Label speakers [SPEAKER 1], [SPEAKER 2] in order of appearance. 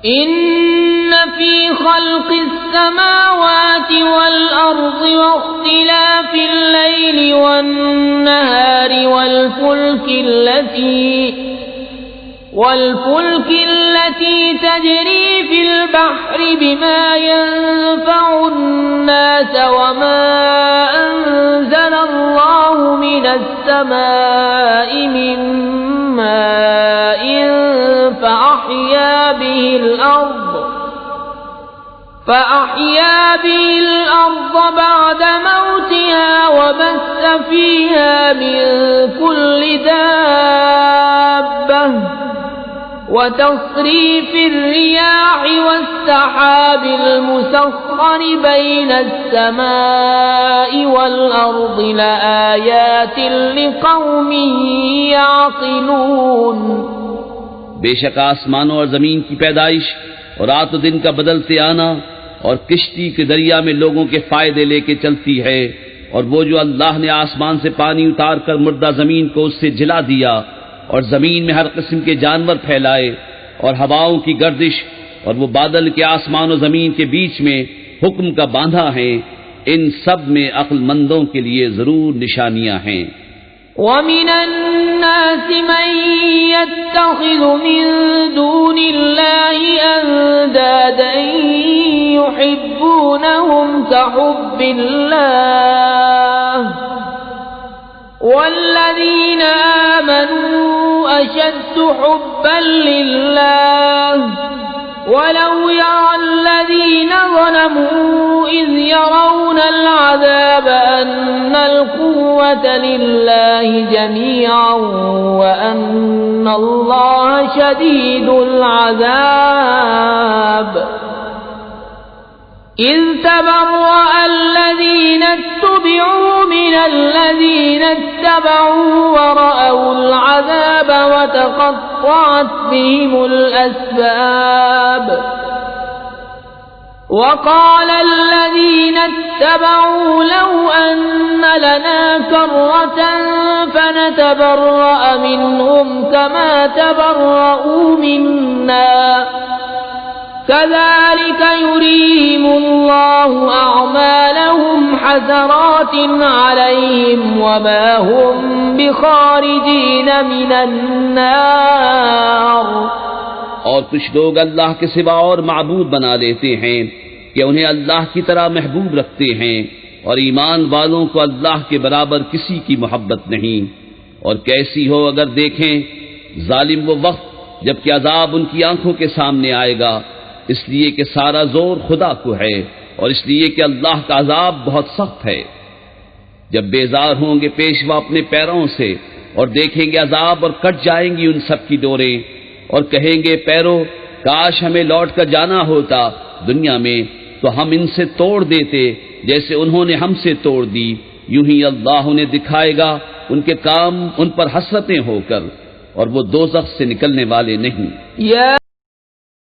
[SPEAKER 1] إن في خلق السماوات والأرض واختلاف الليل والنهار والفلك التي تجري في البحر بما ينفع الناس وما أنزل الله من السماء من ماء فأحيا به الأرض بعد موتها وبث فيها من كل دابة وتصريف الرياح والسحاب المسخر بين السماء والأرض لآيات لقوم يعقلون۔
[SPEAKER 2] بے شک آسمانوں اور زمین کی پیدائش اور رات و دن کا بدلتے آنا اور کشتی کے دریا میں لوگوں کے فائدے لے کے چلتی ہے، اور وہ جو اللہ نے آسمان سے پانی اتار کر مردہ زمین کو اس سے جلا دیا اور زمین میں ہر قسم کے جانور پھیلائے اور ہواؤں کی گردش اور وہ بادل کے آسمان و زمین کے بیچ میں حکم کا باندھا ہے، ان سب میں عقل مندوں کے لیے ضرور نشانیاں ہیں۔
[SPEAKER 1] وَمِنَ النَّاسِ مَن يَتَّخِذُ مِن دُونِ اللَّهِ أَندَادًا يُحِبُّونَهُمْ كَحُبِّ اللَّهِ وَالَّذِينَ آمَنُوا أَشَدُّ حُبًّا لِلَّهِ وَلَوْ يَرَى الَّذِينَ ظَلَمُوا إِذْ يَرَوْنَ الْعَذَابَ أَنَّ الْقُوَّةَ لِلَّهِ جَمِيعًا وَأَنَّ اللَّهَ شَدِيدُ الْعَذَابِ إِذْ تَبَرَّأَ الَّذِينَ اتُّبِعُوا مِنَ الَّذِينَ اتَّبَعُوا وَرَأَوُا الْعَذَابَ وَتَقَطَّعَتْ بِهِمُ الْأَسْبَابُ وَقَالَ الَّذِينَ اتَّبَعُوا لَوْ أَنَّ لَنَا كَرَّةً فَنَتَبَرَّأَ مِنْهُمْ كَمَا تَبَرَّؤُوا مِنَّا كَذَلِكَ يُرِيهِمُ اللَّهُ أَعْمَالَهُمْ حَسَرَاتٍ عَلَيْهِمْ وَمَا هُمْ بِخَارِجِينَ مِنَ النَّارِ۔
[SPEAKER 2] اور کچھ لوگ اللہ کے سوا اور معبود بنا لیتے ہیں کہ انہیں اللہ کی طرح محبوب رکھتے ہیں، اور ایمان والوں کو اللہ کے برابر کسی کی محبت نہیں۔ اور کیسی ہو اگر دیکھیں ظالم وہ وقت جب کہ عذاب ان کی آنکھوں کے سامنے آئے گا، اس لیے کہ سارا زور خدا کو ہے، اور اس لیے کہ اللہ کا عذاب بہت سخت ہے۔ جب بیزار ہوں گے پیشوا اپنے پیروں سے اور دیکھیں گے عذاب، اور کٹ جائیں گی ان سب کی ڈوریں، اور کہیں گے پیرو کاش ہمیں لوٹ کر جانا ہوتا دنیا میں تو ہم ان سے توڑ دیتے جیسے انہوں نے ہم سے توڑ دی۔ یوں ہی اللہ انہیں دکھائے گا ان کے کام ان پر حسرتیں ہو کر، اور وہ دوزخ سے نکلنے والے نہیں۔